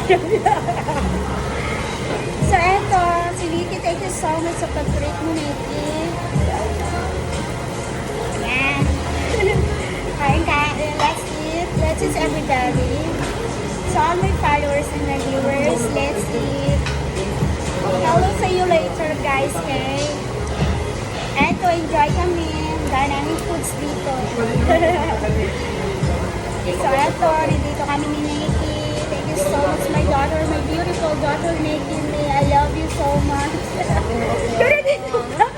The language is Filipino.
So, eto, si Nikki, thank you so much sa pag-treat mo, Nikki. Ayan. Kain ka, let's eat. Let's eat, everybody. So, all my followers and my viewers, let's eat. Hello sa you later, guys, okay? Eto, enjoy kami. Dahil naming foods dito. So, eto, nandito kami ni Nikki. Thank you so much, my daughter, my beautiful daughter, Nikki. I love you so much. Pero dito na.